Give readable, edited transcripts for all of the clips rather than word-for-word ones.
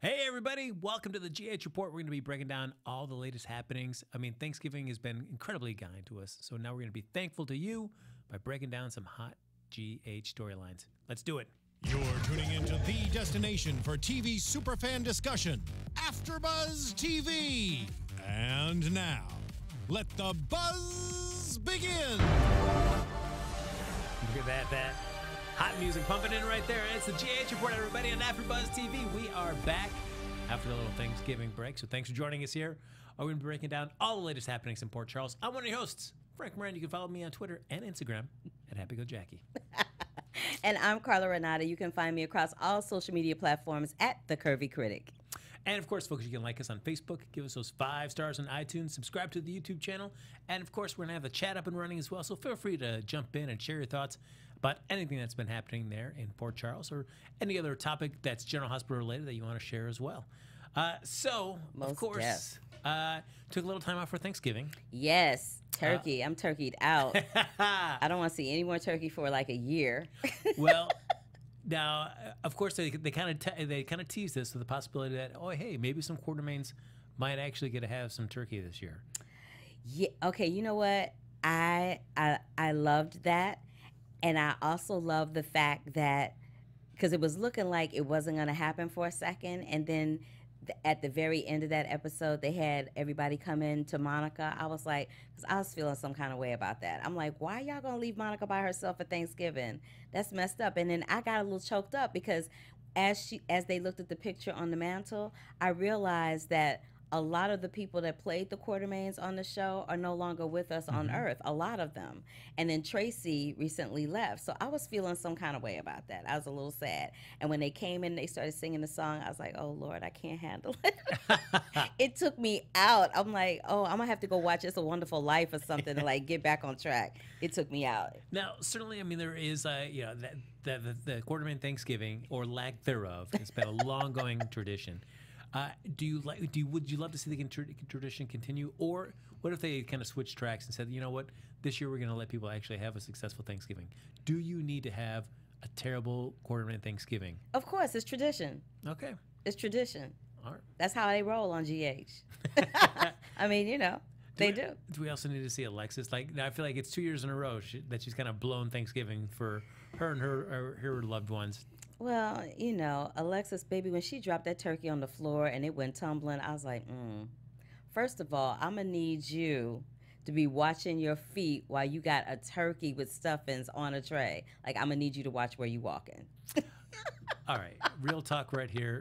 Hey everybody, welcome to the GH Report. We're going to be breaking down all the latest happenings. I mean, Thanksgiving has been incredibly kind to us, so now we're going to be thankful to you by breaking down some hot GH storylines. Let's do it. You're tuning into the destination for TV superfan discussion, AFTERBUZZ TV. And now, let the buzz begin. Look at that hot music pumping in right there. It's the GH Report, everybody, on AfterBuzz TV. We are back after a little Thanksgiving break, so thanks for joining us here. We're going to be breaking down all the latest happenings in Port Charles. I'm one of your hosts, Frank Moran. You can follow me on Twitter and Instagram at HappyGoJackie. And I'm Carla Renata. You can find me across all social media platforms at The Curvy Critic. And of course, folks, you can like us on Facebook, give us those 5 stars on iTunes, subscribe to the YouTube channel, and of course, we're going to have the chat up and running as well, so feel free to jump in and share your thoughts about anything that's been happening there in Port Charles or any other topic that's General Hospital related that you want to share as well. Of course, took a little time off for Thanksgiving. Yes, turkey. I'm turkeyed out. I don't want to see any more turkey for like a year. Well, now, of course, they kind of tease this with the possibility that, oh, hey, maybe some Quartermaines might actually get to have some turkey this year. Yeah. Okay. You know what? I loved that, and I also love the fact that because it was looking like it wasn't going to happen for a second, and then at the very end of that episode, they had everybody come in to Monica. I was like, because I was feeling some kind of way about that. I'm like, why y'all gonna leave Monica by herself at Thanksgiving? That's messed up. And then I got a little choked up because as they looked at the picture on the mantle, I realized that a lot of the people that played the Quartermaines on the show are no longer with us on Earth, a lot of them. And then Tracy recently left. So I was feeling some kind of way about that. I was a little sad. And when they came in, they started singing the song, I was like, oh, Lord, I can't handle it. It took me out. I'm like, oh, I'm going to have to go watch It's a Wonderful Life or something to like get back on track. It took me out. Now, certainly, I mean, there is, the Quartermaine Thanksgiving, or lack thereof, has been a long-going tradition. Would you love to see the tradition continue, or what if they kind of switched tracks and said, you know what, this year we're going to let people actually have a successful Thanksgiving? Do you need to have a terrible Quartermaine Thanksgiving? Of course, it's tradition. Okay, it's tradition. All right, that's how they roll on GH. I mean, you know. They do. Do we also need to see Alexis? Like, I feel like it's 2 years in a row that she's kind of blown Thanksgiving for her and her loved ones. Well, you know, Alexis, baby, when she dropped that turkey on the floor and it went tumbling, I was like, First of all, I'm going to need you to be watching your feet while you got a turkey with stuffings on a tray. Like, I'm going to need you to watch where you walking. All right. Real talk right here.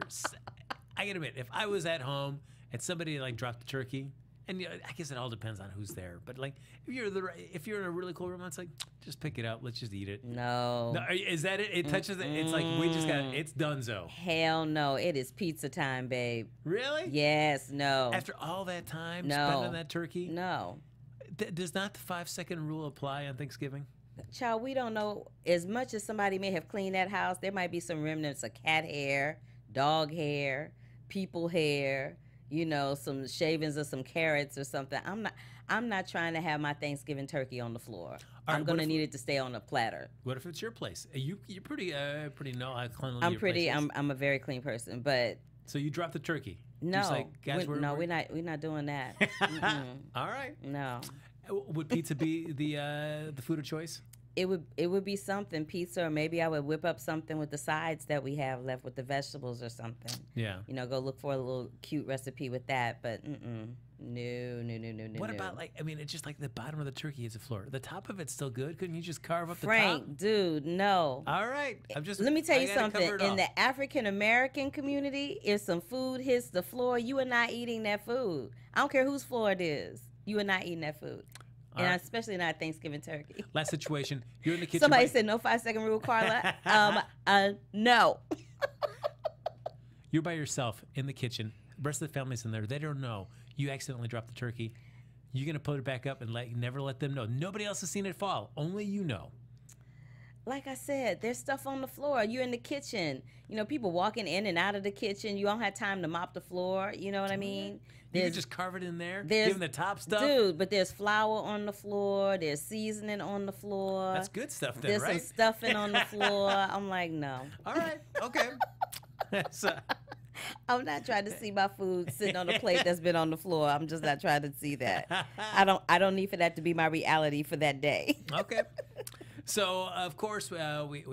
I got to admit, if I was at home and somebody, like, dropped the turkey, and you know, I guess it all depends on who's there. But like, if you're in a really cool room, it's like, just pick it up. Let's just eat it. No. Is that it? It touches it. It's like it's donezo. Hell no. It is pizza time, babe. Really? Yes. No. After all that time spent on that turkey? No. Does not the 5-second rule apply on Thanksgiving? Child, we don't know. As much as somebody may have cleaned that house, there might be some remnants of cat hair, dog hair, people hair. You know, some shavings of some carrots or something. I'm not trying to have my Thanksgiving turkey on the floor. I'm gonna need it to stay on a platter. What if it's your place? You're pretty know how cleanly I'm your pretty. place is. I'm a very clean person, but so you dropped the turkey. No, like, guys, we're not doing that. All right. No. Would pizza be the food of choice? It would be something, pizza, or maybe I would whip up something with the sides that we have left with the vegetables or something. Yeah. You know, go look for a little cute recipe with that, but no. What about, like, I mean, it's just like the bottom of the turkey is a floor. The top of it's still good. Couldn't you just carve up the top? Frank, dude, no. All right. Let me tell you something. In the African American community, if some food hits the floor, you are not eating that food. I don't care whose floor it is. You are not eating that food. And especially not Thanksgiving turkey. Last situation. You're in the kitchen. Somebody said no 5-second rule, Carla. No. You're by yourself in the kitchen. The rest of the family's in there. They don't know. You accidentally dropped the turkey. You're going to put it back up and never let them know. Nobody else has seen it fall. Only you know. Like I said, there's stuff on the floor. You're in the kitchen. You know, people walking in and out of the kitchen. You don't have time to mop the floor. You know what I mean? You can just carve it in there, give them the top stuff. Dude, but there's flour on the floor. There's seasoning on the floor. That's good stuff then, there's right? There's some stuffing on the floor. I'm like, no. All right. Okay. I'm not trying to see my food sitting on a plate that's been on the floor. I'm just not trying to see that. I don't need for that to be my reality for that day. Okay. So, of course, we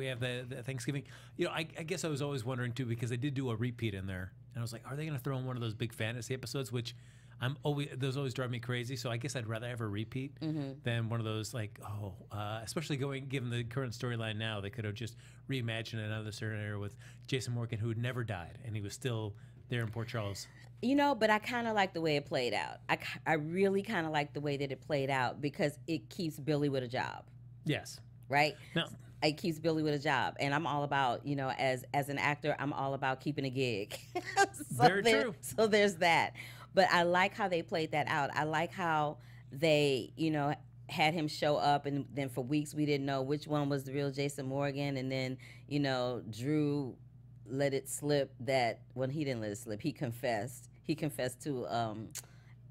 have the Thanksgiving. You know, I guess I was always wondering, too, because they did do a repeat in there. And I was like, are they going to throw in one of those big fantasy episodes, which those always drive me crazy. So I guess I'd rather have a repeat than one of those, like, especially given the current storyline now, they could have just reimagined another scenario with Jason Morgan, who had never died, and he was still there in Port Charles. You know, but I kind of like the way it played out. I really kind of like the way that it played out because it keeps Billy with a job. Yes. Right? No. It keeps Billy with a job. And I'm all about, you know, as an actor, I'm all about keeping a gig. Very true. So there's that. But I like how they played that out. I like how they, you know, had him show up, and then for weeks we didn't know which one was the real Jason Morgan. And then, you know, Drew let it slip that, well, he didn't let it slip. He confessed. He confessed to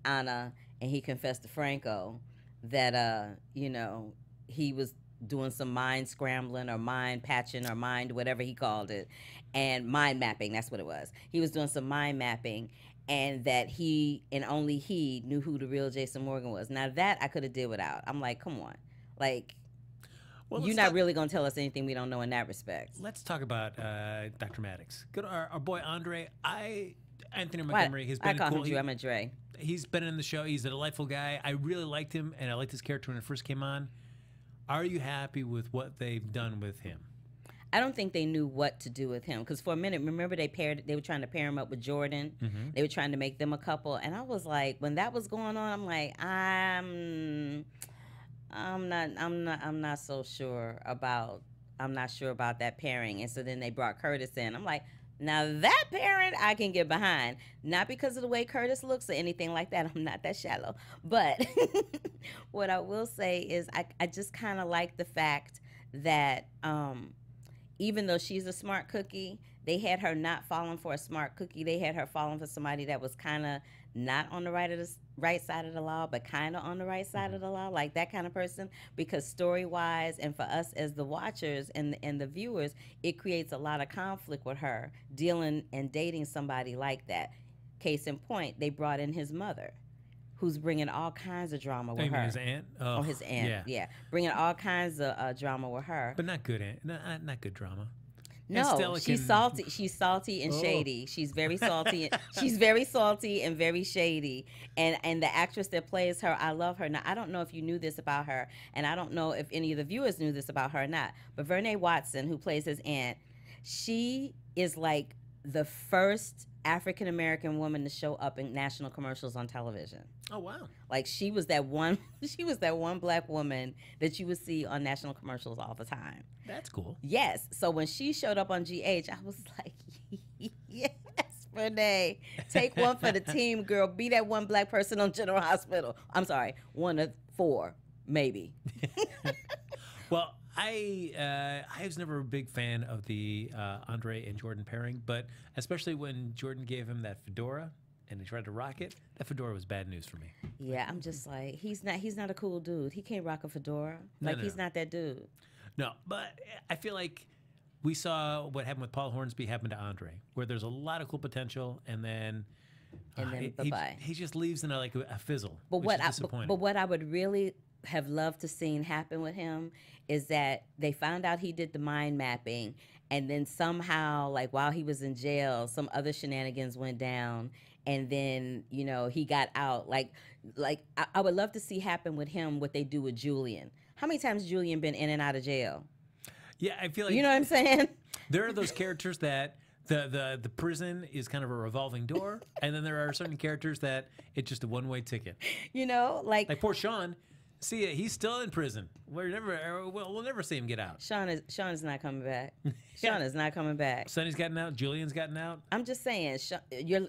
Anna, and he confessed to Franco that, you know, he was doing some mind scrambling or mind patching or mind whatever he called it, and mind mapping. That's what it was. He was doing some mind mapping, and that he and only he knew who the real Jason Morgan was. Now that I could have did without. I'm like, come on, like, well, you're not really gonna tell us anything we don't know in that respect. Let's talk about Dr. Maddox. Good, our boy Andre. Anthony Montgomery. He's been I call cool. him Drew. I'm a Dre. He's been in the show. He's a delightful guy. I really liked him, and I liked his character when it first came on. Are you happy with what they've done with him? I don't think they knew what to do with him, because for a minute, remember they were trying to pair him up with Jordan. They were trying to make them a couple, and I was like, when that was going on, I'm like, I'm not so sure about that pairing. And so then they brought Curtis in. I'm like, now that parent I can get behind, not because of the way Curtis looks or anything like that. I'm not that shallow, but what I will say is I just kind of like the fact that even though she's a smart cookie, they had her not falling for a smart cookie. They had her falling for somebody that was kind of not on the right side of the law, but kind of on the right side of the law, like that kind of person. Because story-wise, and for us as the watchers and the viewers, it creates a lot of conflict with her dealing and dating somebody like that. Case in point, they brought in his mother, who's bringing all kinds of drama with her. His aunt? Oh, his aunt, yeah. Bringing all kinds of drama with her. But not good aunt. Not good drama. No, she's salty. She's salty and shady. She's very salty. She's very salty and very shady. And the actress that plays her, I love her. Now, I don't know if you knew this about her, and I don't know if any of the viewers knew this about her or not, but Vernee Watson, who plays his aunt, she is like the first African-American woman to show up in national commercials on television. Oh, wow. Like, she was that one black woman that you would see on national commercials all the time. That's cool. Yes. So when she showed up on GH, I was like, yes, Renee. Take one for the team, girl. Be that one black person on General Hospital. I'm sorry, one of four, maybe. Well, I was never a big fan of the Andre and Jordan pairing, but especially when Jordan gave him that fedora and he tried to rock it, that fedora was bad news for me. Yeah, I'm just like, he's not a cool dude. He can't rock a fedora. Like, he's not that dude. No, but I feel like we saw what happened with Paul Hornsby happen to Andre, where there's a lot of cool potential, and then bye-bye. He just leaves in a fizzle. But which is disappointing. But what I would really have loved to seen happen with him is that they found out he did the mind mapping, and then somehow, like, while he was in jail, some other shenanigans went down, and then, you know, he got out. Like I would love to see happen with him what they do with Julian. How many times Julian been in and out of jail? Yeah, I feel like, you know what I'm saying? There are those characters that the prison is kind of a revolving door, and then there are certain characters that it's just a one-way ticket. You know, like poor Sean. See, he's still in prison. We'll never see him get out. Sean is not coming back. Sean is not coming back. Sonny's gotten out. Julian's gotten out. I'm just saying, you're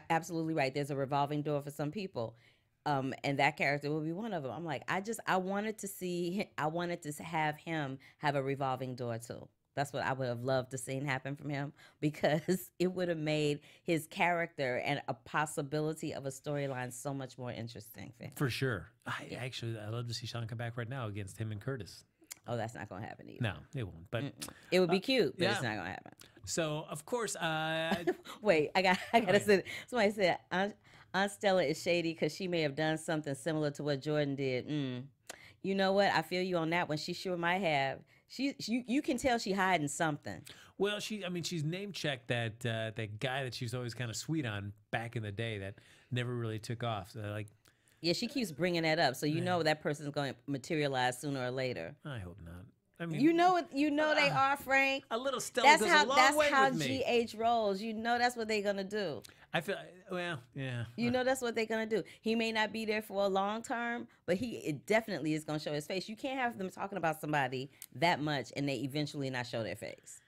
absolutely right. There's a revolving door for some people. And that character will be one of them. I'm like, I wanted to have him have a revolving door too. That's what I would have loved to see happen from him, because it would have made his character and a possibility of a storyline so much more interesting. For sure. I'd love to see Sean come back right now against him and Curtis. Oh, that's not gonna happen either. No, it won't. But It would be cute, but yeah. it's not gonna happen. So of course, Wait, I gotta say. Somebody said Aunt Stella is shady because she may have done something similar to what Jordan did. You know what? I feel you on that one. She sure might have. You can tell she hiding something. well, she's name checked that that guy that she was always kind of sweet on back in the day that never really took off. So like, Yeah, she keeps bringing that up, so you know that person's going to materialize sooner or later. I hope not. I mean, You know they are, Frank. a little Stella goes a long way That's how with me. GH rolls. You know that's what they're gonna do. I feel well, yeah. You know that's what they're gonna do. He may not be there for a long term, but it definitely is gonna show his face. You can't have them talking about somebody that much and they eventually not show their face.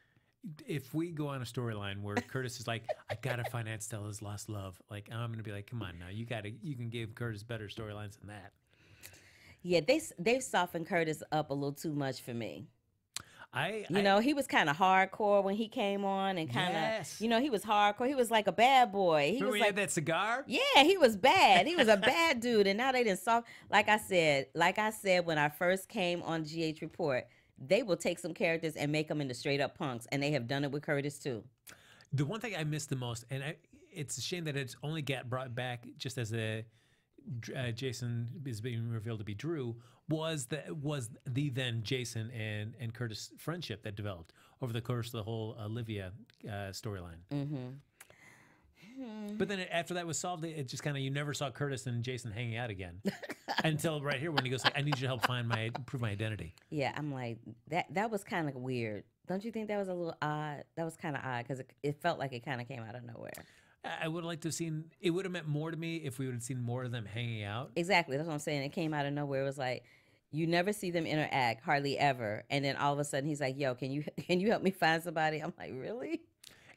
If we go on a storyline where Curtis is like, I gotta find Aunt Stella's lost love, like I'm gonna be like, come on now, you can give Curtis better storylines than that. Yeah, they've softened Curtis up a little too much for me. You know, he was kind of hardcore when he came on, and kind of, Yes. he was hardcore. He was like a bad boy. He remember was he like had that cigar? Yeah, he was bad. He was a bad dude, and now they didn't soft. Like I said when I first came on GH Report, they will take some characters and make them into straight up punks, and they have done it with Curtis too. The one thing I missed the most, and it's a shame that it's only got brought back just as Jason is being revealed to be Drew, was the then Jason and Curtis friendship that developed over the course of the whole Olivia storyline. But then after that was solved, it just kind of, you never saw Curtis and Jason hanging out again until right here when he goes like, I need you to help prove my identity. Yeah, I'm like, that was kind of weird. Don't you think that was a little odd? That was kind of odd because it felt like it kind of came out of nowhere. I would have liked to have seen, it would have meant more to me if we would have seen more of them hanging out. Exactly, that's what I'm saying. It came out of nowhere. It was like, you never see them interact, hardly ever. And then all of a sudden he's like, yo, can you help me find somebody? I'm like, really?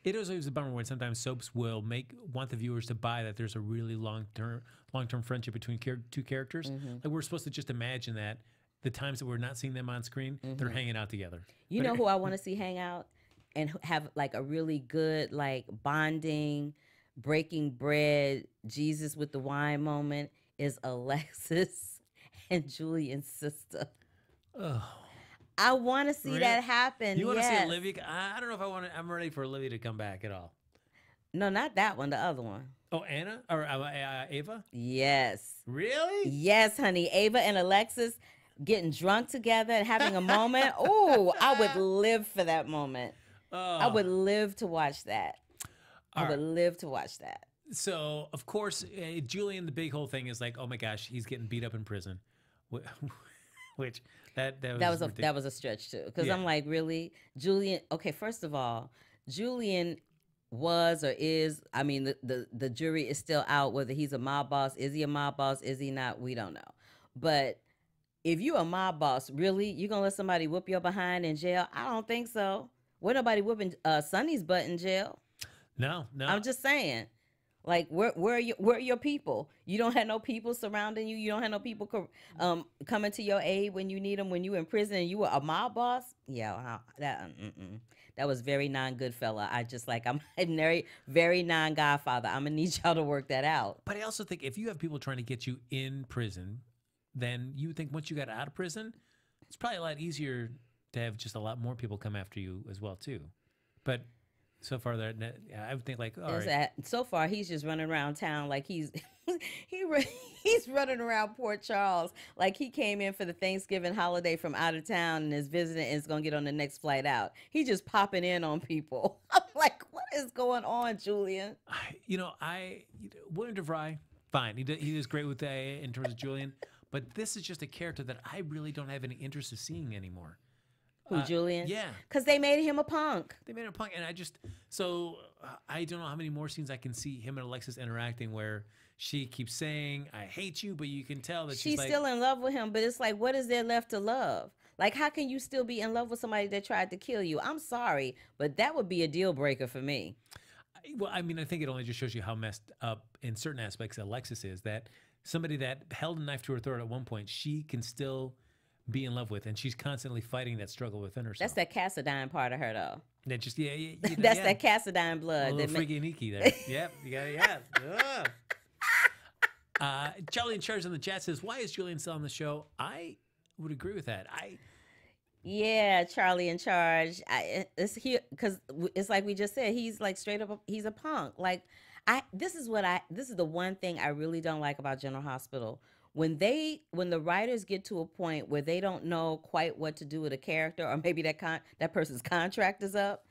It is always a bummer when sometimes soaps will want the viewers to buy that there's a really long-term friendship between two characters. Like, we're supposed to just imagine that the times that we're not seeing them on screen, they're hanging out together. You know who I want to see hang out and have like a really good like bonding, breaking bread, Jesus with the wine moment is Alexis and Julian's sister. Oh. I want to see Really? that happen. You want to see yes. Olivia? I don't know if I'm ready for Olivia to come back at all. No, not that one. The other one. Oh, Anna or Ava? Yes. Really? Yes, honey. Ava and Alexis getting drunk together and having a moment. Oh, I would live for that moment. I would live to watch that. I would live to watch that. So, of course, Julian, the big whole thing is like, oh my gosh, he's getting beat up in prison, which that was a stretch too. Because I'm like, really, Julian? Okay, first of all, Julian was or is. I mean, the jury is still out whether he's a mob boss. Is he a mob boss? Is he not? We don't know. But if you a mob boss, really, you gonna let somebody whoop your behind in jail? I don't think so. We're nobody whooping Sonny's butt in jail. No. I'm just saying. Like, where are your people? You don't have no people surrounding you. You don't have no people coming to your aid when you need them. When you in prison and you were a mob boss, yeah, that was very non-Goodfella. I'm very, very non-Godfather. I'm gonna need y'all to work that out. But I also think if you have people trying to get you in prison, then you think once you got out of prison, it's probably a lot easier to have just a lot more people come after you as well too. But so far, I would think like, all right. So far, he's just running around town like he's running around Port Charles like he came in for the Thanksgiving holiday from out of town and is visiting and is gonna get on the next flight out. He's just popping in on people. I'm like, what is going on, Julian? William DeVry, fine. He does great with in terms of Julian, but this is just a character that I really don't have any interest in seeing anymore. Who, Julian? Yeah. Because they made him a punk. They made him a punk, and I don't know how many more scenes I can see him and Alexis interacting where she keeps saying, I hate you, but you can tell that she's like, still in love with him, but it's like, what is there left to love? Like, how can you still be in love with somebody that tried to kill you? I'm sorry, but that would be a deal breaker for me. Well, I mean, I think it only just shows you how messed up in certain aspects Alexis is, that somebody that held a knife to her throat at one point, she can still be in love with, and she's constantly fighting that struggle within herself. That's that Cassadine part of her, though. That just that's that Cassadine blood. A little freaky and eeky there. Yep, you got Charlie in Charge in the chat says, "Why is Julian still on the show?" I would agree with that. Yeah, Charlie in Charge. It's here because it's like we just said. He's like straight up. He's a punk. Like This is what I. This is the one thing I really don't like about General Hospital. When the writers get to a point where they don't know quite what to do with a character, or maybe that person's contract is up,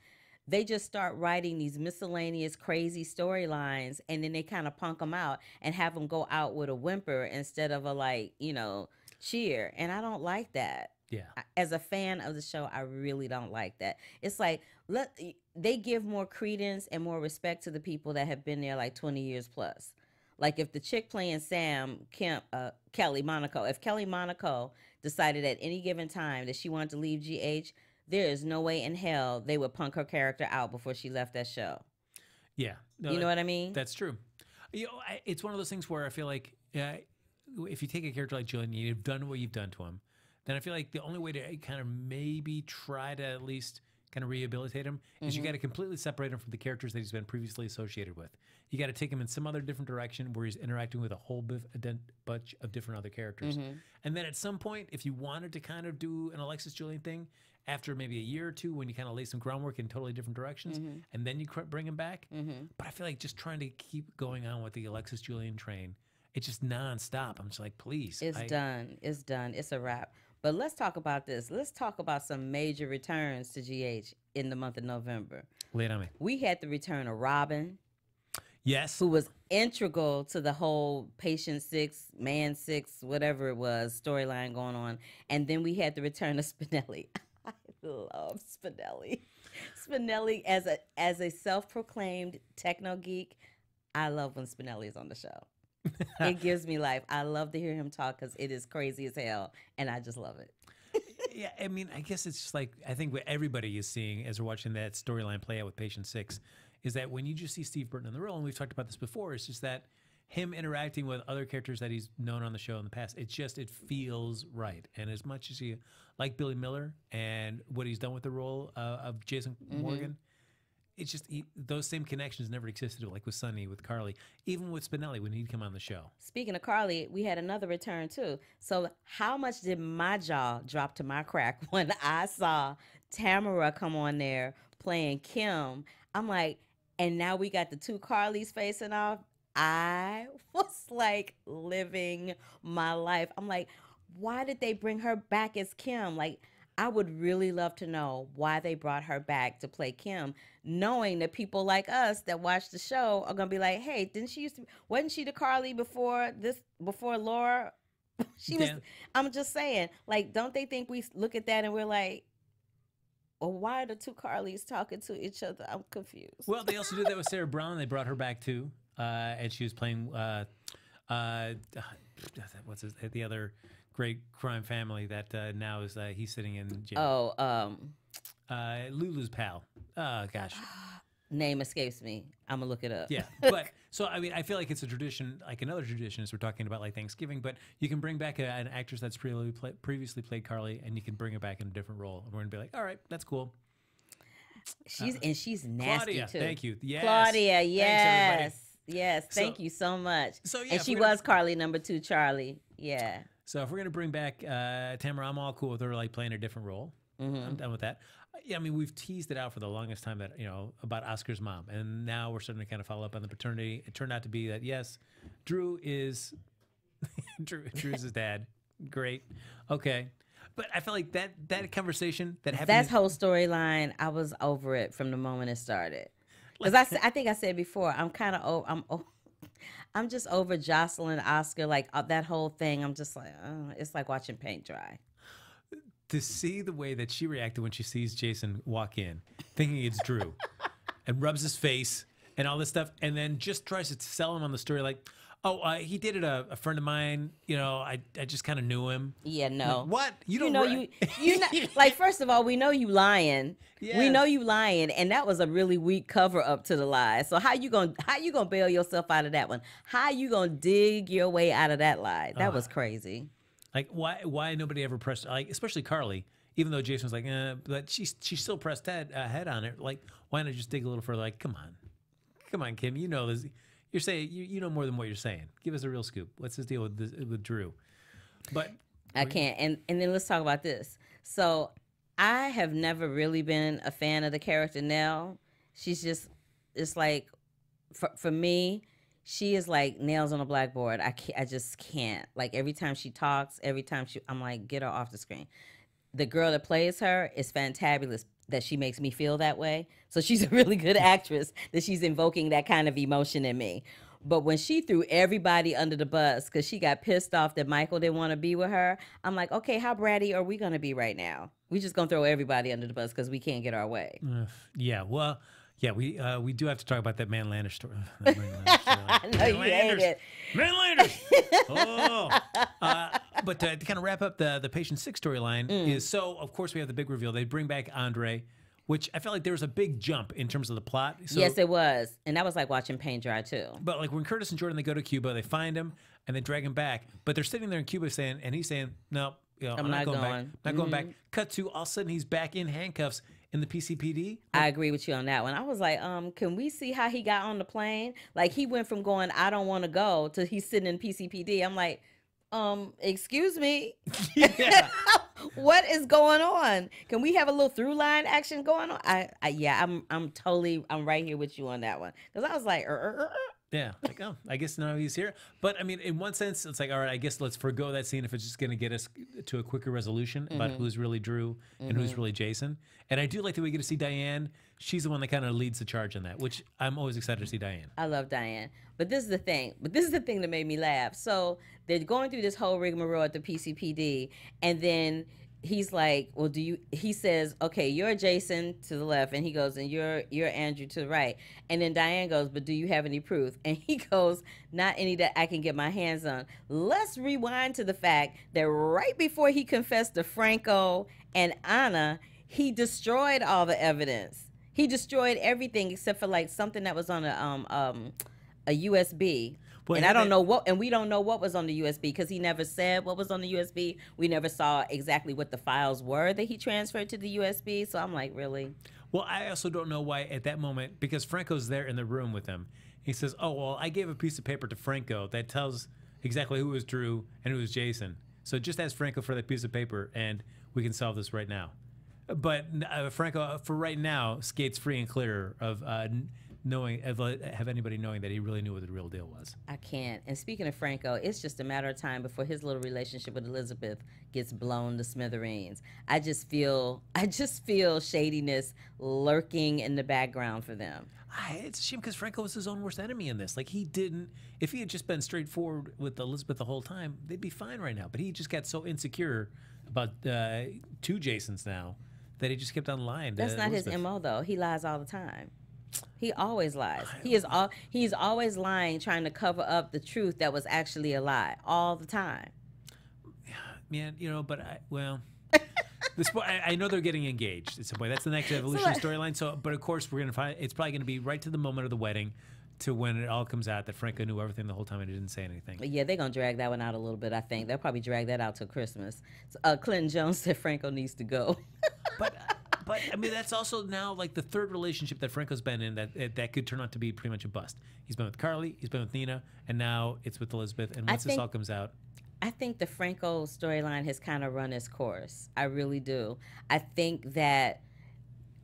they just start writing these miscellaneous crazy storylines, and then they kind of punk them out and have them go out with a whimper instead of a, like, cheer. And I don't like that. Yeah. As a fan of the show, I really don't like that. It's like they give more credence and more respect to the people that have been there like 20 years plus. Like if the chick playing Sam, Kelly Monaco, if Kelly Monaco decided at any given time that she wanted to leave GH, there is no way in hell they would punk her character out before she left that show. Yeah. No, you know what I mean? That's true. It's one of those things where I feel like if you take a character like Julian, you've done what you've done to him, then I feel like the only way to kind of maybe try to at least kind of rehabilitate him is you got to completely separate him from the characters that he's been previously associated with. You got to take him in some other different direction where he's interacting with a whole bunch of different other characters. And then at some point, if you wanted to kind of do an Alexis Julian thing after maybe a year or two when you kind of lay some groundwork in totally different directions, and then you bring him back. But I feel like just trying to keep going on with the Alexis Julian train, it's just nonstop. I'm just like, please. It's done. It's done. It's a wrap. But let's talk about this. Let's talk about some major returns to GH in the month of November. Lay it on me. We had the return of Robin. Yes. Who was integral to the whole Patient 6, Man 6, whatever it was, storyline going on. And then we had the return of Spinelli. I love Spinelli. Spinelli, as a self-proclaimed techno geek, I love when Spinelli is on the show. It gives me life. I love to hear him talk because it is crazy as hell, and I just love it. Yeah, I mean, I guess it's just like, I think what everybody is seeing as we're watching that storyline play out with Patient 6 is that when you just see Steve Burton in the role, and we've talked about this before, it's just that him interacting with other characters that he's known on the show in the past, it feels right. And as much as you like Billy Miller and what he's done with the role of Jason Morgan, it's just those same connections never existed, like with Sonny, with Carly, even with Spinelli when he'd come on the show. Speaking of Carly, we had another return too. So how much did my jaw drop to my crack when I saw Tamara come on there playing Kim? I'm like, and now we got the two Carlys facing off. I was like living my life. I'm like, why did they bring her back as Kim? Like, I would really love to know why they brought her back to play Kim, knowing that people like us that watch the show are gonna be like, "Hey, wasn't she the Carly before Laura?" She was. I'm just saying, like, don't they think we look at that and we're like, "Well, why are the two Carlys talking to each other?" I'm confused. Well, they also did that with Sarah Brown. They brought her back too, and she was playing the other great crime family that now is he's sitting in jail. Lulu's pal. Oh gosh, name escapes me. I'm gonna look it up. Yeah, but so I mean, I feel like it's a tradition, like another tradition, as we're talking about like Thanksgiving. But you can bring back an actress that's previously played Carly, and you can bring her back in a different role, and we're gonna be like, all right, that's cool. She's nasty Claudia, too. Thank you. Yes. Claudia, yes. Thanks, yes. Thank you so much. So yeah, and she was Carly number 2, Charlie. Yeah. So if we're gonna bring back Tamara, I'm all cool with her like playing a different role. I'm done with that. Yeah, I mean, we've teased it out for the longest time that about Oscar's mom, and now we're starting to kind of follow up on the paternity. It turned out to be that yes, Drew is Drew's his dad. Great, okay, but I felt like that conversation that happened. That whole storyline, I was over it from the moment it started. Because I think I said before, I'm just over Jocelyn, Oscar, like that whole thing. I'm just like, it's like watching paint dry. To see the way that she reacted when she sees Jason walk in, thinking it's Drew, and rubs his face and all this stuff, and then just tries to sell him on the story like, he did it. A friend of mine, I just kind of knew him. Yeah, no. Like, what? You don't know you not, like, first of all, we know you lying. Yes. We know you lying, and that was a really weak cover up to the lie. So how you gonna bail yourself out of that one? How you gonna dig your way out of that lie? That was crazy. Like, why nobody ever pressed, like, especially Carly, even though Jason was like, but she still pressed head on it. Like, why not just dig a little further? Like, come on, Kim, you know this. You're saying, you know more than what you're saying. Give us a real scoop. What's this deal with Drew? But I can't. And then let's talk about this. So I have never really been a fan of the character Nell. She's just, it's like, for me, she is like nails on a blackboard. I just can't. Like every time she talks, I'm like, get her off the screen. The girl that plays her is fantabulous. That she makes me feel that way. So she's a really good actress. That she's invoking that kind of emotion in me. But when she threw everybody under the bus because she got pissed off that Michael didn't want to be with her, I'm like, okay, how bratty are we going to be right now? We just going to throw everybody under the bus because we can't get our way. Yeah, well, yeah, we do have to talk about that Man Landers story. I know you hate it. Man Landers! Oh! But to kind of wrap up the Patient 6 storyline is, so, of course, we have the big reveal. They bring back Andre, which I felt like there was a big jump in terms of the plot. So, yes, it was. And that was like watching paint dry, too. But like when Curtis and Jordan, they go to Cuba, they find him, and they drag him back. But they're sitting there in Cuba saying, and he's saying, no, I'm not going back. Not going back. Cut to, all of a sudden, he's back in handcuffs in the PCPD. I agree with you on that one. I was like, can we see how he got on the plane? Like, he went from going, I don't want to go, to he's sitting in PCPD. I'm like, excuse me? Yeah. What is going on? Can we have a little through line action going on? I'm right here with you on that one. Because I was like, Yeah, like, oh, I guess now he's here. But, I mean, in one sense, it's like, all right, I guess let's forgo that scene if it's just going to get us to a quicker resolution about who's really Drew and who's really Jason. And I do like that we get to see Diane. She's the one that kind of leads the charge on that, which I'm always excited to see Diane. I love Diane. But this is the thing. That made me laugh. So they're going through this whole rigmarole at the PCPD, and then he's like, well, he says, okay, you're Jason to the left, and he goes, and you're Andrew to the right. And then Diane goes, but do you have any proof? And he goes, not any that I can get my hands on. Let's rewind to the fact that right before he confessed to Franco and Anna, he destroyed all the evidence. He destroyed everything except for like something that was on a USB. Well, and I don't know what, and we don't know what was on the USB because he never said what was on the USB. We never saw exactly what the files were that he transferred to the USB. So I'm like, really? Well, I also don't know why at that moment, because Franco's there in the room with him. He says, oh, well, I gave a piece of paper to Franco that tells exactly who was Drew and who was Jason. So just ask Franco for that piece of paper and we can solve this right now. But Franco, for right now, skates free and clear of have anybody knowing that he really knew what the real deal was. I can't. And speaking of Franco, it's just a matter of time before his little relationship with Elizabeth gets blown to smithereens. I just feel shadiness lurking in the background for them. It's a shame because Franco was his own worst enemy in this. Like, if he had just been straightforward with Elizabeth the whole time, they'd be fine right now. But he just got so insecure about two Jasons now that he just kept on lying. That's not Elizabeth. his MO, though. He lies all the time. He always lies. He's always lying, trying to cover up the truth that was actually a lie all the time. Man, but I know they're getting engaged at some point. That's the next evolution storyline. So, but of course, we're gonna find it's probably gonna be right to the moment of the wedding, to when it all comes out that Franco knew everything the whole time and he didn't say anything. Yeah, they're gonna drag that one out a little bit. I think they'll probably drag that out till Christmas. So, Clinton Jones said Franco needs to go. But I mean, that's also now like the third relationship that Franco's been in that could turn out to be pretty much a bust. He's been with Carly, he's been with Nina, and now it's with Elizabeth. And once this all comes out, I think the Franco storyline has kind of run its course. I really do. I think that,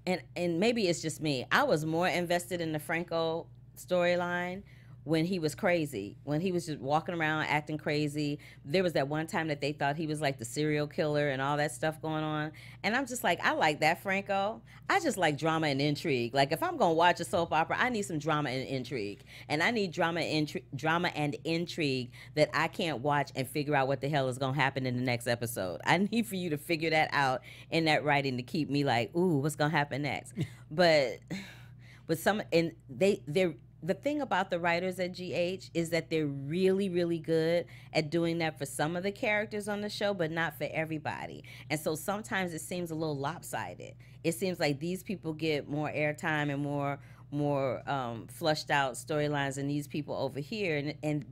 and maybe it's just me, I was more invested in the Franco storyline when he was crazy, when he was just walking around acting crazy. There was that one time that they thought he was like the serial killer and all that stuff going on. And I'm just like, I like that Franco. I just like drama and intrigue. Like, if I'm going to watch a soap opera, I need some drama and intrigue. And I need drama and intrigue that I can't watch and figure out what the hell is going to happen in the next episode. I need for you to figure that out in that writing to keep me like, ooh, what's going to happen next? But with some, and they're, the thing about the writers at GH is that they're really, really good at doing that for some of the characters on the show, but not for everybody. And so sometimes it seems a little lopsided. It seems like these people get more airtime and more flushed out storylines than these people over here. And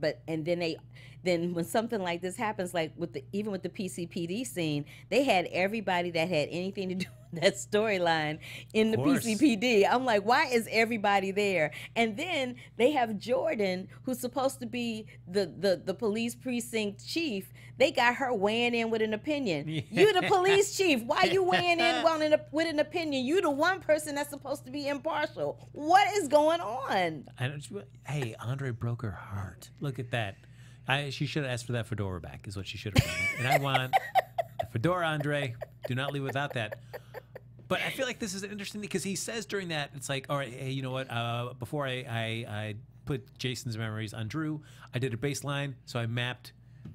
then when something like this happens, like even with the PCPD scene, they had everybody that had anything to do that storyline in the PCPD. I'm like, why is everybody there? And then they have Jordan, who's supposed to be the police precinct chief. They got her weighing in with an opinion. Yeah. You the police chief. Why you weighing in with an opinion? You the one person that's supposed to be impartial. What is going on? Hey, Andre broke her heart. Look at that. She should have asked for that fedora back, is what she should have done. And I want a fedora, Andre. Do not leave without that. But I feel like this is interesting because he says during that, it's like, all right, hey, you know what? Before I put Jason's memories on Drew, I did a baseline, so I mapped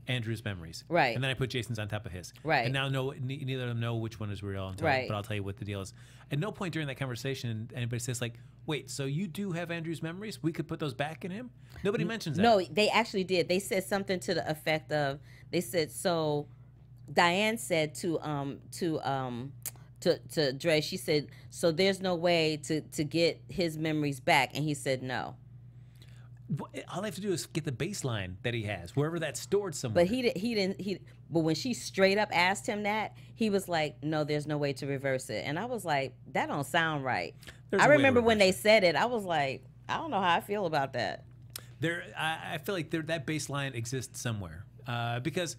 Andrew's memories. Right. And then I put Jason's on top of his. Right. And now neither of them know which one is real, until, right. But I'll tell you what the deal is. At no point during that conversation anybody says like, wait, so you do have Andrew's memories? We could put those back in him? Nobody mentions that. No, they actually did. They said something to the effect of, they said, so Diane said to Dre, she said, so there's no way to get his memories back, and he said no. All I have to do is get the baseline that he has, wherever that's stored somewhere. But he didn't. But when she straight up asked him that, he was like, no, there's no way to reverse it. And I was like, that don't sound right. I remember when they said it, I was like, I don't know how I feel about that. I feel like that baseline exists somewhere because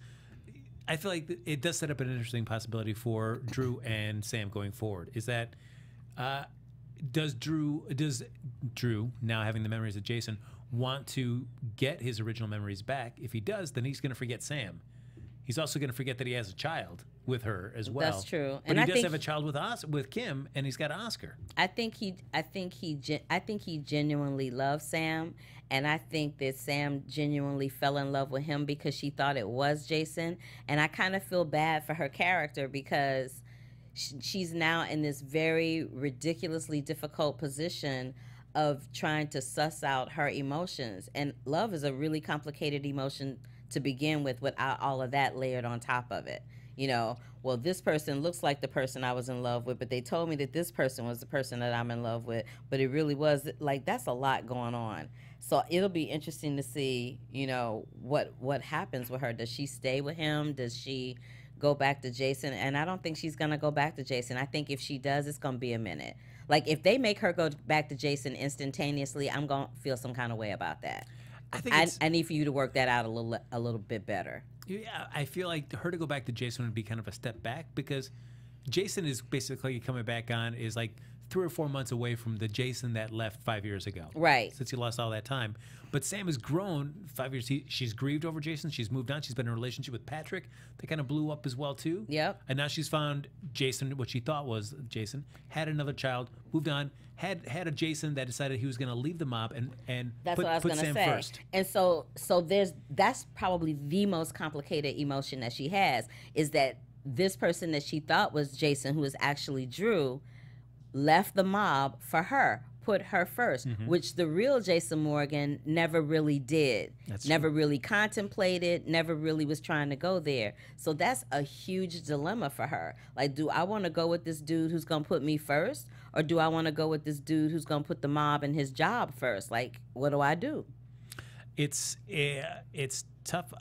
I feel like it does set up an interesting possibility for Drew and Sam going forward. Is that does Drew, now having the memories of Jason, want to get his original memories back? If he does, then he's going to forget Sam. He's also going to forget that he has a child with her as well. That's true. But he does have a child with Kim, and he's got Oscar. I think he genuinely loves Sam, and I think that Sam genuinely fell in love with him because she thought it was Jason. And I kind of feel bad for her character because she's now in this very ridiculously difficult position of trying to suss out her emotions. And love is a really complicated emotion to begin with without all of that layered on top of it. You know, well, this person looks like the person I was in love with, but they told me that this person was the person that I'm in love with, but it really was, like, that's a lot going on. So it'll be interesting to see, you know, what happens with her. Does she stay with him? Does she go back to Jason? And I don't think she's going to go back to Jason. I think if she does, it's going to be a minute. Like, if they make her go back to Jason instantaneously, I'm going to feel some kind of way about that. I need for you to work that out a little bit better. Yeah, I feel like her to go back to Jason would be kind of a step back because Jason is basically coming back on is like 3 or 4 months away from the Jason that left 5 years ago. Right. Since he lost all that time. But Sam has grown 5 years. She's grieved over Jason. She's moved on. She's been in a relationship with Patrick that kind of blew up as well, too. Yep. And now she's found Jason, what she thought was Jason, had another child, moved on, had a Jason that decided he was going to leave the mob and that's put, what I was put going to Sam say. first. And so that's probably the most complicated emotion that she has, is that this person that she thought was Jason, who was actually Drew, left the mob for her, put her first, which the real Jason Morgan never really did. That's never true. really contemplated, never really was trying to go there. So that's a huge dilemma for her. Like, do I want to go with this dude who's going to put me first, or do I want to go with this dude who's going to put the mob and his job first? Like, what do I do? It's tough.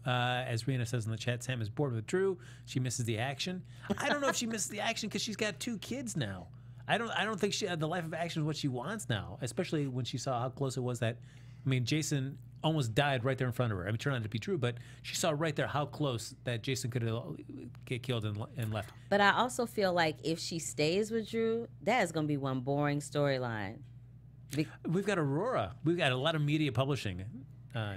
As Rena says in the chat, Sam is bored with Drew. She misses the action. I don't know if she misses the action because she's got 2 kids now. I don't think the life of action is what she wants now, especially when she saw how close it was that, I mean, Jason almost died right there in front of her. I mean, it turned out to be true, but she saw right there how close that Jason could get killed and left. But I also feel like if she stays with Drew, that is going to be one boring storyline. We've got Aurora. We've got a lot of media publishing,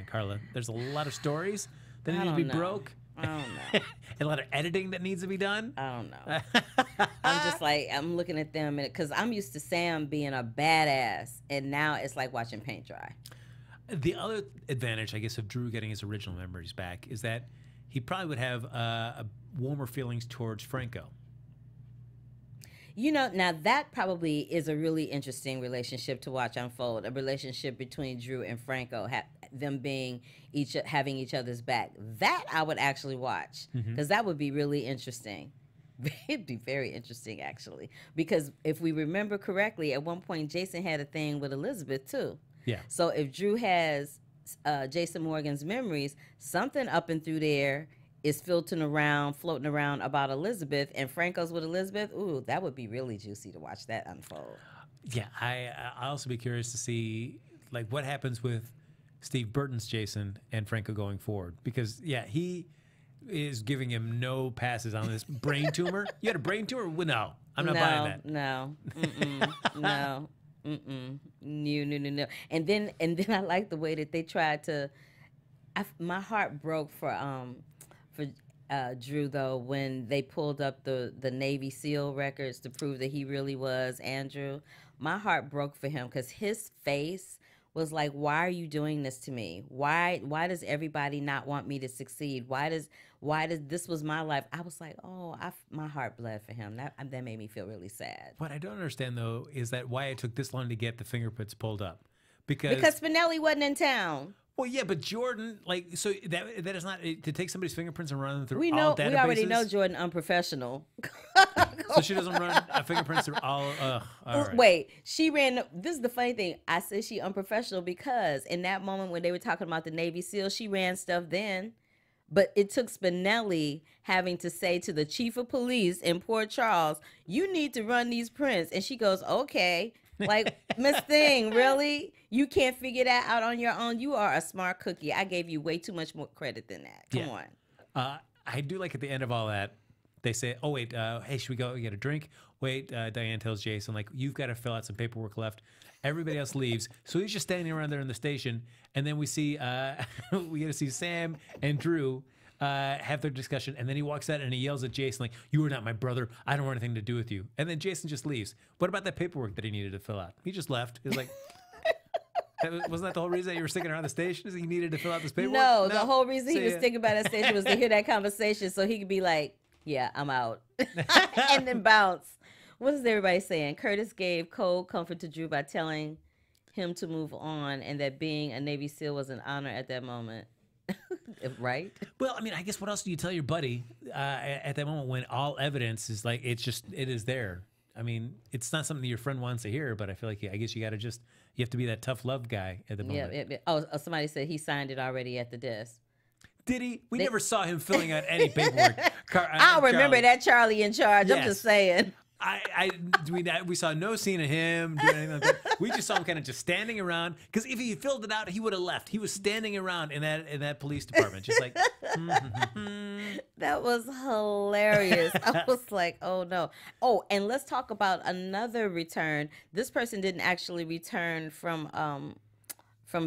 Carla. There's a lot of stories that need to be broke. I don't know. A lot of editing that needs to be done. I don't know. I'm just like, I'm looking at them because I'm used to Sam being a badass, and now it's like watching paint dry. The other advantage, I guess, of Drew getting his original memories back is that he probably would have warmer feelings towards Franco. You know, now that probably is a really interesting relationship to watch unfold, a relationship between Drew and Franco, them being having each other's back. That I would actually watch, because that would be really interesting. It'd be very interesting, actually, because if we remember correctly, at one point Jason had a thing with Elizabeth too. Yeah. So if Drew has Jason Morgan's memories, something up and through there is floating around about Elizabeth, and Frank goes with Elizabeth. Ooh, that would be really juicy to watch that unfold. Yeah, I'll also be curious to see like what happens with Steve Burton's Jason and Franco going forward, because yeah, he is giving him no passes on this brain tumor. You had a brain tumor? Well, no, I'm not buying that. No, no, no. And then I like the way that they tried to. My heart broke for Drew though when they pulled up the Navy SEAL records to prove that he really was Andrew. My heart broke for him because his face was like, why are you doing this to me? Why does everybody not want me to succeed? Why does this was my life? I was like, oh, my heart bled for him. That made me feel really sad. What I don't understand though is that why it took this long to get the fingerprints pulled up. Because Spinelli wasn't in town. Well, yeah, but Jordan, like, so that is not to take somebody's fingerprints and run them through we all databases. We already know Jordan unprofessional. So she doesn't run fingerprints through all. All right. Wait, she ran. This is the funny thing. I said she unprofessional because in that moment when they were talking about the Navy SEAL, she ran stuff then. But it took Spinelli having to say to the chief of police in Port Charles, "You need to run these prints," and she goes, "Okay." Like, Miss Thing, really? You can't figure that out on your own? You are a smart cookie. I gave you way too much more credit than that. Come on. I do like at the end of all that, they say, oh, wait, hey, should we go get a drink? Wait, Diane tells Jason, like, you've got to fill out some paperwork left. Everybody else leaves. So he's just standing around there in the station. And then we see, we get to see Sam and Drew have their discussion, and then he walks out and he yells at Jason like, "You are not my brother. I don't want anything to do with you." And then Jason just leaves. What about that paperwork that he needed to fill out? He just left. He's like, wasn't that the whole reason that you were sticking around the station? Is he needed to fill out this paperwork? No, the whole reason he was sticking by that station was to hear that conversation so he could be like, "Yeah, I'm out," and then bounce. What is everybody saying? Curtis gave cold comfort to Drew by telling him to move on, and that being a Navy SEAL was an honor at that moment. Right? Well, I mean, I guess what else do you tell your buddy at that moment when all evidence is like, it is there? I mean, it's not something your friend wants to hear, but I feel like I guess you have to be that tough love guy at the moment. Yeah. Oh, somebody said he signed it already at the desk. Did he? We never saw him filling out any paperwork. I don't remember that Charlie in charge. Yes. I'm just saying. We saw no scene of him doing anything like that. We just saw him kind of just standing around, because if he filled it out, he would have left. He was standing around in that police department, just like. That was hilarious. I was like, oh no. Oh, and let's talk about another return. This person didn't actually return from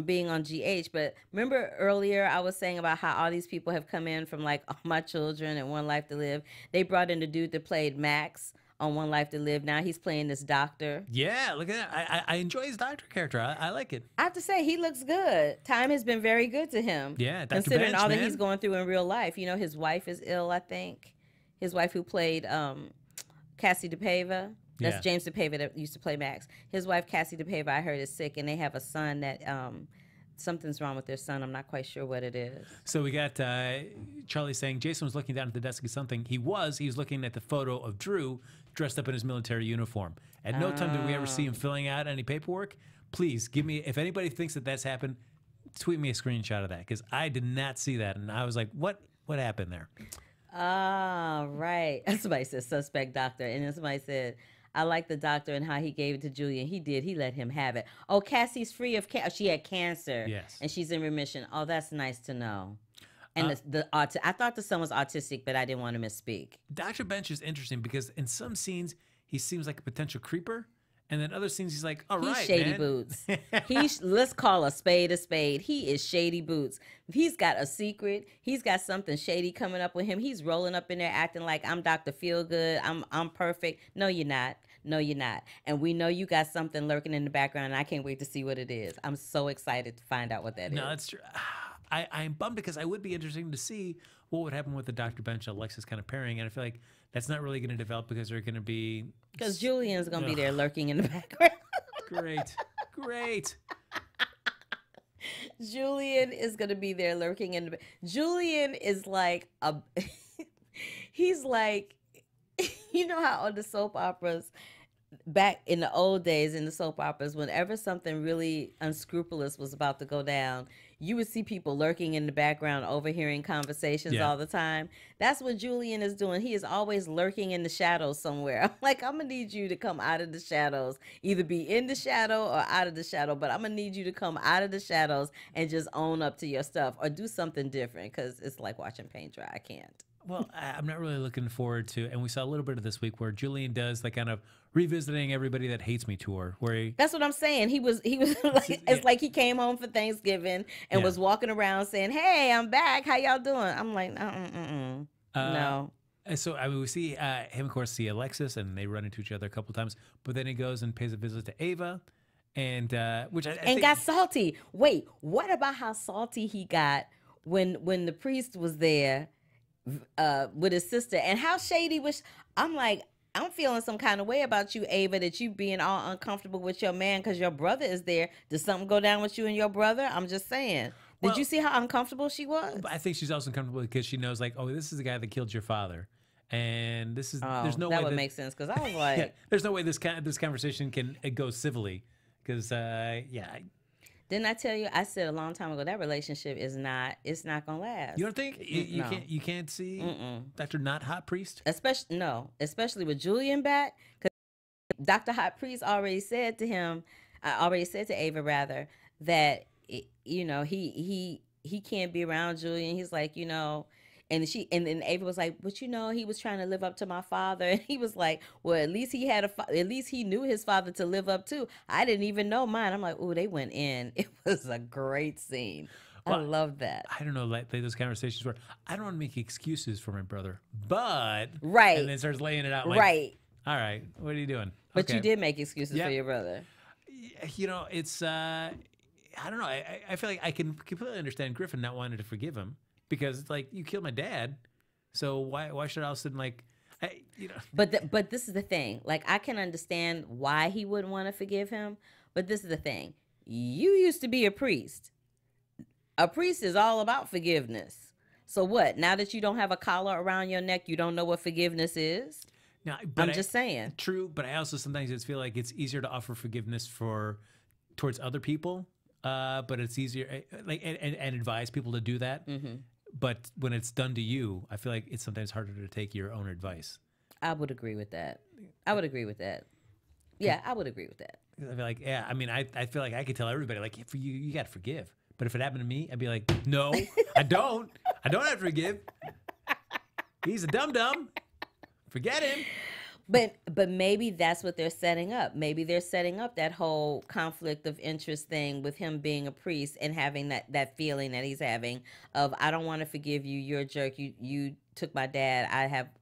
being on GH, but remember earlier I was saying about how all these people have come in from like All My Children and One Life to Live. They brought in the dude that played Max on One Life to Live. Now he's playing this doctor. Yeah, look at that. I enjoy his doctor character. I like it. I have to say, he looks good. Time has been very good to him. Yeah, Dr. Considering Bensch, all that he's going through in real life. You know, his wife is ill, I think. His wife who played Cassie DePaiva. That's James DePaiva that used to play Max. His wife, Cassie DePaiva, I heard is sick, and they have a son that something's wrong with their son. I'm not quite sure what it is. So we got Charlie saying Jason was looking down at the desk at something. He was looking at the photo of Drew dressed up in his military uniform. At no time did we ever see him filling out any paperwork. Please give me, if anybody thinks that that's happened, tweet me a screenshot of that, because I did not see that. And I was like, what happened there? Right. Somebody said suspect doctor. And then somebody said, I like the doctor and how he gave it to Julian. He did. He let him have it. Oh, Cassie's free of cancer. She had cancer. Yes. And she's in remission. Oh, that's nice to know. And I thought the son was autistic, but I didn't want to misspeak. Dr. Bensch is interesting because in some scenes, he seems like a potential creeper. And then other scenes, he's like, all right, he's shady man. Boots. Let's call a spade a spade. He is shady boots. He's got a secret. He's got something shady coming up with him. He's rolling up in there acting like I'm Dr. Feelgood. I'm perfect. No, you're not. No, you're not. And we know you got something lurking in the background, and I can't wait to see what it is. I'm so excited to find out what that is. No, that's true. I'm bummed because I would be interested to see what would happen with the Dr. Bensch Alexis kind of pairing, and I feel like that's not really going to develop because they're going to be... Because Julian's going to be there lurking in the background. Great. Julian is going to be there lurking in the... Julian is like a... He's like... You know how on the soap operas... Back in the old days in the soap operas, whenever something really unscrupulous was about to go down, you would see people lurking in the background, overhearing conversations all the time. That's what Julian is doing. He is always lurking in the shadows somewhere. I'm like, I'm going to need you to come out of the shadows, either be in the shadow or out of the shadow, but I'm going to need you to come out of the shadows and just own up to your stuff or do something different, because it's like watching paint dry. I can't. Well, I'm not really looking forward to, and we saw a little bit of this week where Julian does like kind of revisiting Everybody That Hates Me tour, where he... That's what I'm saying. He was like, it's like he came home for Thanksgiving and was walking around saying, "Hey, I'm back. How y'all doing?" I'm like, no. So I mean, we see him, of course, see Alexis, and they run into each other a couple times. But then he goes and pays a visit to Ava, and which I think... got salty. Wait, what about how salty he got when the priest was there with his sister, and how shady was? I'm like, I'm feeling some kind of way about you, Ava, that you being all uncomfortable with your man because your brother is there. Did something go down with you and your brother? I'm just saying. Did you see how uncomfortable she was? I think she's also uncomfortable because she knows, like, oh, this is the guy that killed your father, and this is there's no way that would make sense, because I was like, there's no way this conversation can go civilly, because Didn't I tell you? I said a long time ago that relationship it's not gonna last. You don't think you can't see Dr. Not Hot Priest? Especially with Julian back, because Dr. Hot Priest already said to him, to Ava rather, that he can't be around Julian. He's like, and then Ava was like, but he was trying to live up to my father. And he was like, well, at least he knew his father to live up to. I didn't even know mine. I'm like, oh, they went in. It was a great scene. Well, I love that. I don't know, like those conversations where I don't want to make excuses for my brother, but right, and then starts laying it out like, right. All right, what are you doing? But you did make excuses for your brother. It's I don't know. I feel like I can completely understand Griffin not wanting to forgive him. Because it's like, you killed my dad, so why should I also like, But this is the thing. Like, I can understand why he wouldn't want to forgive him, but this is the thing. You used to be a priest. A priest is all about forgiveness. So what? Now that you don't have a collar around your neck, you don't know what forgiveness is? Now, I'm just saying. True, but I also sometimes just feel like it's easier to offer forgiveness towards other people, but it's easier and advise people to do that. Mm-hmm. But when it's done to you, I feel like it's sometimes harder to take your own advice. I would agree with that. Yeah, I would agree with that. I feel like, I feel like I could tell everybody, like, for you got to forgive. But if it happened to me, I'd be like, no, I don't. I don't have to forgive. He's a dum-dum. Forget him. But maybe that's what they're setting up. Maybe they're setting up that whole conflict of interest thing with him being a priest and having that feeling that he's having of, I don't want to forgive you. You're a jerk. You took my dad.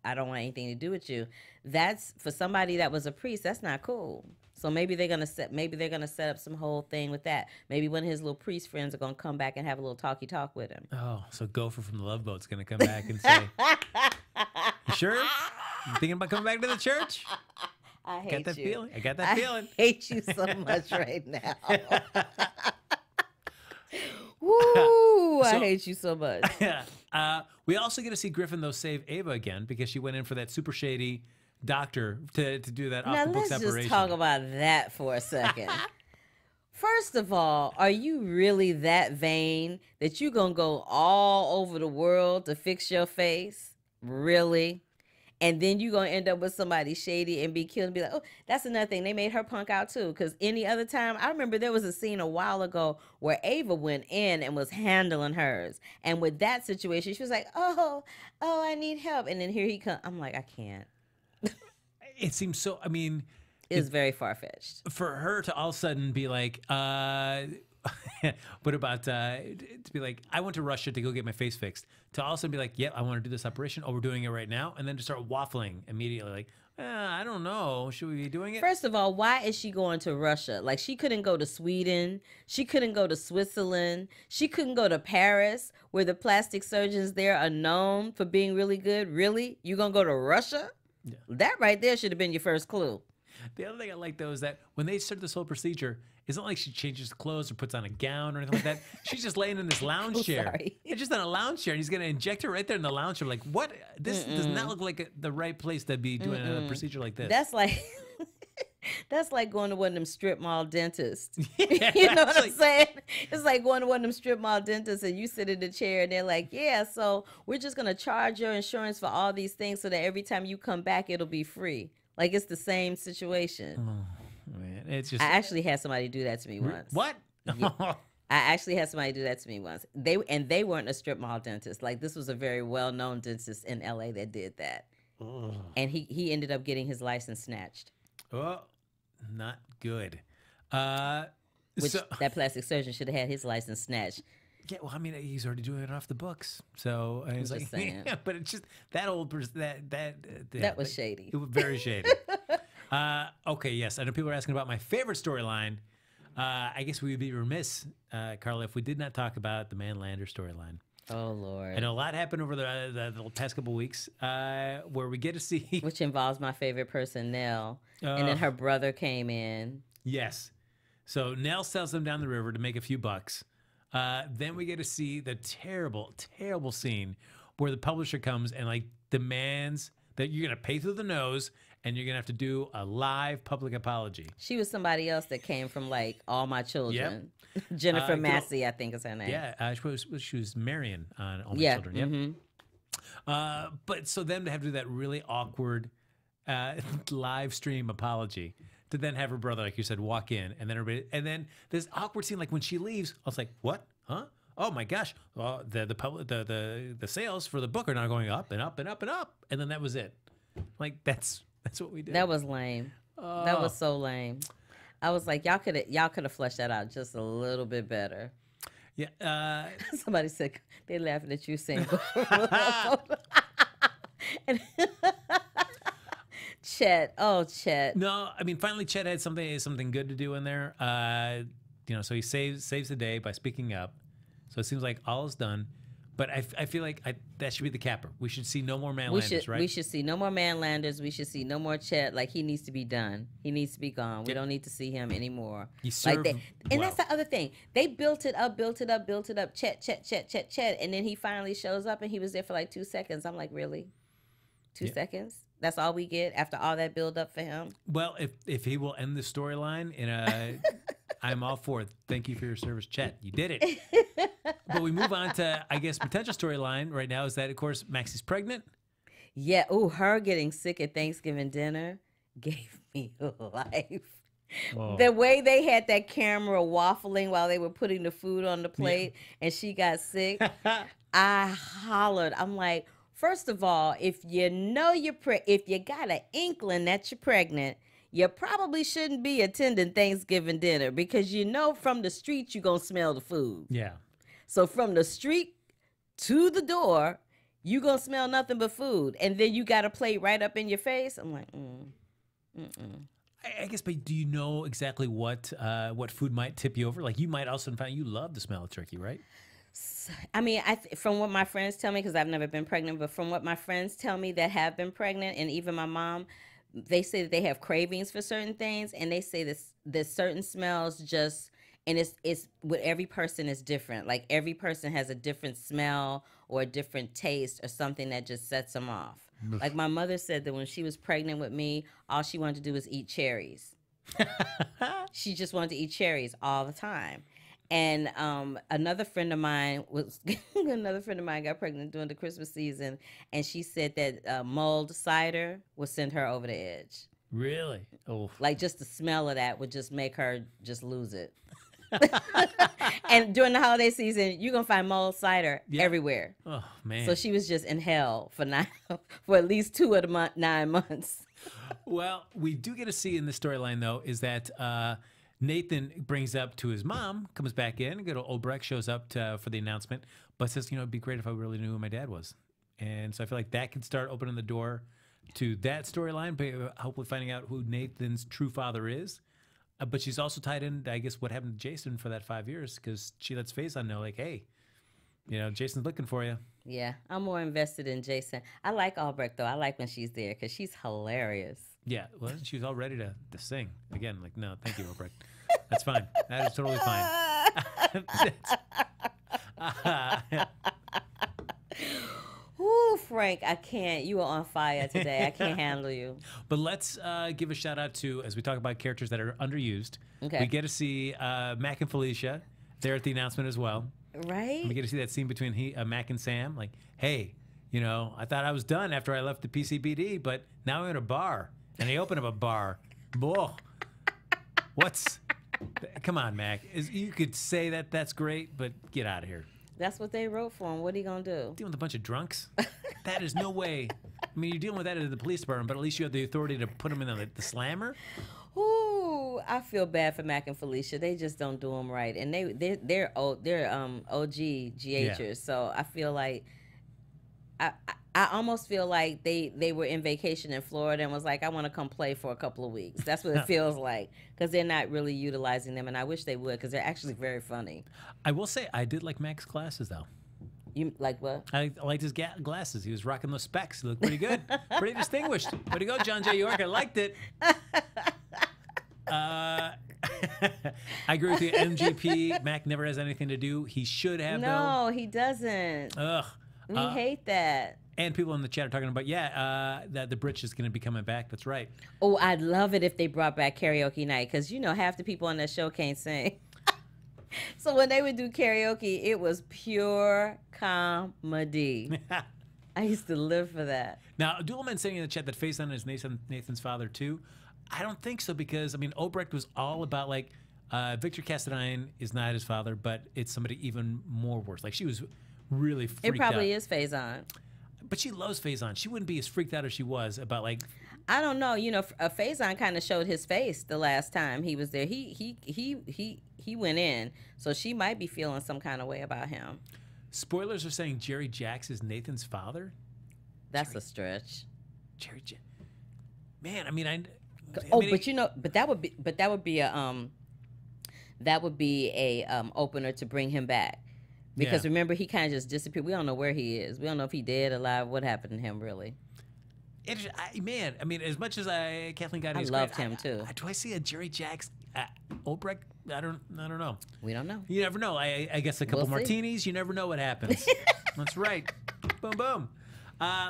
I don't want anything to do with you. That's, for somebody that was a priest, that's not cool. So maybe they're gonna set up some whole thing with that. Maybe one of his little priest friends are gonna come back and have a little talky talk with him. Oh, so Gopher from the Love Boat's gonna come back and say, "You sure? You thinking about coming back to the church?" I hate you. Got that you. feeling? I got that feeling. I hate you so much right now. Woo! I hate you so much. We also get to see Griffin, though, save Ava again because she went in for that super shady doctor to do that off the books operation. Now let's just talk about that for a second. First of all, are you really that vain that you're going to go all over the world to fix your face? Really? And then you're going to end up with somebody shady and be killed and be like, oh, that's another thing. They made her punk out too. Because any other time, I remember there was a scene a while ago where Ava went in and was handling hers. And with that situation, she was like, oh, I need help. And then here he comes. I'm like, I can't. It seems so, it's very far-fetched. For her to all of a sudden be like, what about, to be like, I went to Russia to go get my face fixed. To all of a sudden be like, I want to do this operation. Oh, we're doing it right now. And then to start waffling immediately like, I don't know. Should we be doing it? First of all, why is she going to Russia? Like, she couldn't go to Sweden. She couldn't go to Switzerland. She couldn't go to Paris, where the plastic surgeons there are known for being really good. Really? You gonna go to Russia? Yeah. That right there should have been your first clue. The other thing I like, though, is that when they start this whole procedure, it's not like she changes clothes or puts on a gown or anything like that. She's just laying in this lounge chair. Sorry. It's just on a lounge chair, and he's going to inject her right there in the lounge chair. Like, what? This does not look like the right place to be doing a procedure like this. That's like... That's like going to one of them strip mall dentists. Yeah, You know what I'm saying? It's like going to one of them strip mall dentists and you sit in the chair and they're like, yeah, so we're just going to charge your insurance for all these things so that every time you come back, it'll be free. Like it's the same situation. Oh, man, it's just I actually had somebody do that to me once. what? Yeah. I actually had somebody do that to me once. They weren't a strip mall dentist. Like this was a very well-known dentist in LA that did that. And he ended up getting his license snatched. Oh, not good. Which So, that plastic surgeon should have had his license snatched. yeah, well, I mean, he's already doing it off the books. So he's just like, saying. yeah, but it's just that old person. That was shady. It was very shady. Okay, yes, I know people are asking about my favorite storyline. I guess we would be remiss, Carla, if we did not talk about the Manlander storyline. Oh Lord. I know a lot happened over the past couple weeks, where we get to see. Which involves my favorite person, Nell. And then her brother came in. Yes. So Nell sells them down the river to make a few bucks. Then we get to see the terrible, terrible scene where the publisher comes and like demands that you're going to pay through the nose and you're going to have to do a live public apology. She was somebody else that came from like All My Children. Jennifer Massey, I think is her name. Yeah, she was Marion on All My Children. Yep. Mm-hmm. But so then to have to do that really awkward live stream apology, to then have her brother, like you said, walk in, and then everybody, and then this awkward scene, like when she leaves, I was like, what? Huh? Oh my gosh! The sales for the book are now going up and up and up and up, and then that was it. Like that's what we did. That was lame. That was so lame. I was like, y'all could have fleshed that out just a little bit better. Yeah. Somebody said they laughing at you saying, Chet. Oh, Chet. No, I mean, finally, Chet had something good to do in there. So he saves the day by speaking up. So it seems like all is done. But I feel like that should be the capper. We should see no more Manlanders, right? We should see no more Manlanders. We should see no more Chet. Like, he needs to be done. He needs to be gone. We don't need to see him anymore. He served and that's the other thing. They built it up. Chet. And then he finally shows up, and he was there for like 2 seconds. I'm like, really? 2 seconds? That's all we get after all that build up for him? Well, if he will end the storyline in a... I'm all for it. Thank you for your service, Chet. You did it. But we move on to, I guess, potential storyline right now is that, of course, Maxie's pregnant. Yeah. Ooh, her getting sick at Thanksgiving dinner gave me life. Oh. The way they had that camera waffling while they were putting the food on the plate and she got sick, I hollered. I'm like, first of all, if you know if you got an inkling that you're pregnant, you probably shouldn't be attending Thanksgiving dinner because you know from the street you're going to smell the food. Yeah. So from the street to the door, you're going to smell nothing but food. And then you got a plate right up in your face. I'm like, I guess, but do you know exactly what food might tip you over? Like you might also find you love the smell of turkey, right? I mean, from what my friends tell me, because I've never been pregnant, but from what my friends tell me that have been pregnant, and even my mom, they say that they have cravings for certain things, and they say that certain smells just, and it's with every person is different. Like every person has a different smell or a different taste or something that just sets them off. Like my mother said that when she was pregnant with me, all she wanted to do was eat cherries. She just wanted to eat cherries all the time. And another friend of mine got pregnant during the Christmas season, and she said that mulled cider would send her over the edge. Really? Oh, like just the smell of that would just make her just lose it. And during the holiday season, you're gonna find mulled cider everywhere. Oh man! So she was just in hell for at least 2 of the 9 months. Well, we do get to see in the storyline though is that. Nathan brings up to his mom, comes back in, good old Breck shows up for the announcement, but says, it'd be great if I really knew who my dad was. And so I feel like that can start opening the door to that storyline, but hopefully finding out who Nathan's true father is. But she's also tied in, I guess, what happened to Jason for that 5 years, because she lets Faison know, like, hey, Jason's looking for you. Yeah, I'm more invested in Jason. I like Albrecht, though. I like when she's there, because she's hilarious. Yeah, well, she was all ready to sing. Again, like, no, thank you, Albrecht. That's fine. That is totally fine. Ooh, Ooh, Frank, I can't. You are on fire today. I can't handle you. But let's give a shout out to, as we talk about characters that are underused. Okay. We get to see Mac and Felicia there at the announcement as well. Right? We get to see that scene between Mac and Sam. Like, hey, you know, I thought I was done after I left the PCPD, but now I'm in a bar. And they open up a bar. Whoa. Come on, Mac. You could say that that's great, but get out of here. That's what they wrote for him. What are you going to do? Dealing with a bunch of drunks? That is no way. I mean, you're dealing with that at the police department, but at least you have the authority to put them in the slammer. Ooh, I feel bad for Mac and Felicia. They just don't do them right, and they're OG GHers. Yeah. So I feel like I almost feel like they were in vacation in Florida and was like, I want to come play for a couple of weeks. That's what it feels like, because they're not really utilizing them, and I wish they would, because they're actually very funny. I will say I did like Mac's glasses though. You like what? I liked his glasses. He was rocking those specs. He looked pretty good, pretty distinguished. Way to go, John J. York. I liked it. I agree with you. MGP, Mac never has anything to do. He should have, No, he doesn't. Ugh. We hate that. And people in the chat are talking about, that the Bridge is going to be coming back. That's right. Oh, I'd love it if they brought back karaoke night, because, you know, half the people on that show can't sing. So when they would do karaoke, it was pure comedy. I used to live for that. Now, Duelman saying in the chat that Faison is Nathan's father, too. I don't think so, because, I mean, Obrecht was all about, like, Victor Cassadine is not his father, but it's somebody even more worse. Like, she was really freaked out. It probably is Faison. But she loves Faison. She wouldn't be as freaked out as she was about, like... I don't know. You know, Faison kind of showed his face the last time he was there. He went in, so she might be feeling some kind of way about him. Spoilers are saying Jerry Jacks is Nathan's father? That's a stretch. Jerry Jacks. Man, I mean, but you know, that would be a opener to bring him back. Because remember, he kind of just disappeared. We don't know where he is. We don't know if he dead, alive, what happened to him, really. Man, I mean, as much as Kathleen Gotti is loved great, him, too. Do I see a Jerry Jacks Obrecht? I don't know. We don't know. You never know. I guess a couple martinis, you never know what happens. That's right. Boom, boom.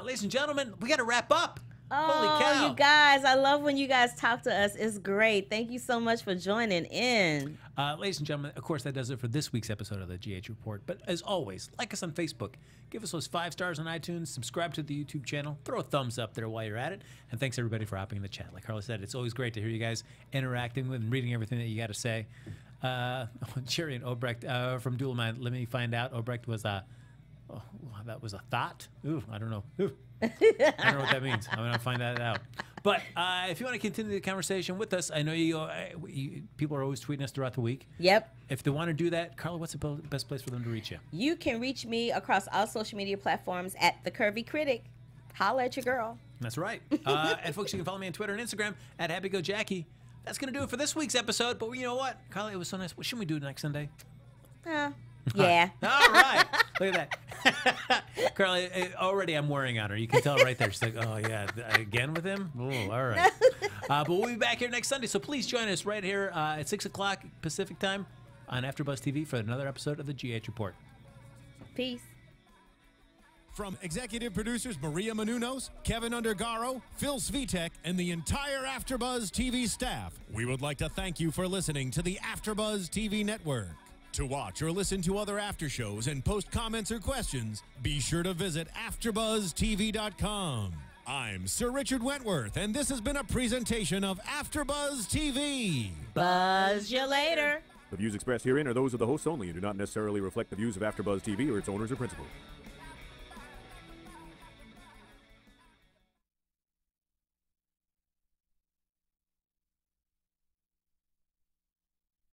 Ladies and gentlemen, we got to wrap up. Holy cow. You guys, I love when you guys talk to us. It's great. Thank you so much for joining in. Ladies and gentlemen, of course, that does it for this week's episode of the GH Report. But as always, like us on Facebook. Give us those 5 stars on iTunes. Subscribe to the YouTube channel. Throw a thumbs up there while you're at it. And thanks, everybody, for hopping in the chat. Like Carla said, it's always great to hear you guys interacting with and reading everything that you got to say. Jerry and Obrecht from Dual Mind, let me find out. Obrecht was that was a thought? Ooh, I don't know. Ooh. I don't know what that means. I'm going to find that out. But if you want to continue the conversation with us, I know people are always tweeting us throughout the week. Yep. If they want to do that, Carla, what's the best place for them to reach you? You can reach me across all social media platforms at The Curvy Critic. Holla at your girl. That's right. And folks, you can follow me on Twitter and Instagram at HappyGoJackie. That's going to do it for this week's episode. But you know what? Carla, it was so nice. What should we do next Sunday? Yeah. All right. Look at that. Carly, already I'm worrying on her. You can tell right there. She's like, oh, yeah, again with him? Oh, all right. But we'll be back here next Sunday. So please join us right here at 6 o'clock Pacific time on AfterBuzz TV for another episode of the GH Report. Peace. From executive producers Maria Menounos, Kevin Undergaro, Phil Svitek, and the entire AfterBuzz TV staff, we would like to thank you for listening to the AfterBuzz TV network. To watch or listen to other after shows and post comments or questions, be sure to visit AfterBuzzTV.com. I'm Sir Richard Wentworth, and this has been a presentation of AfterBuzz TV. Buzz you later. The views expressed herein are those of the hosts only and do not necessarily reflect the views of AfterBuzz TV or its owners or principals.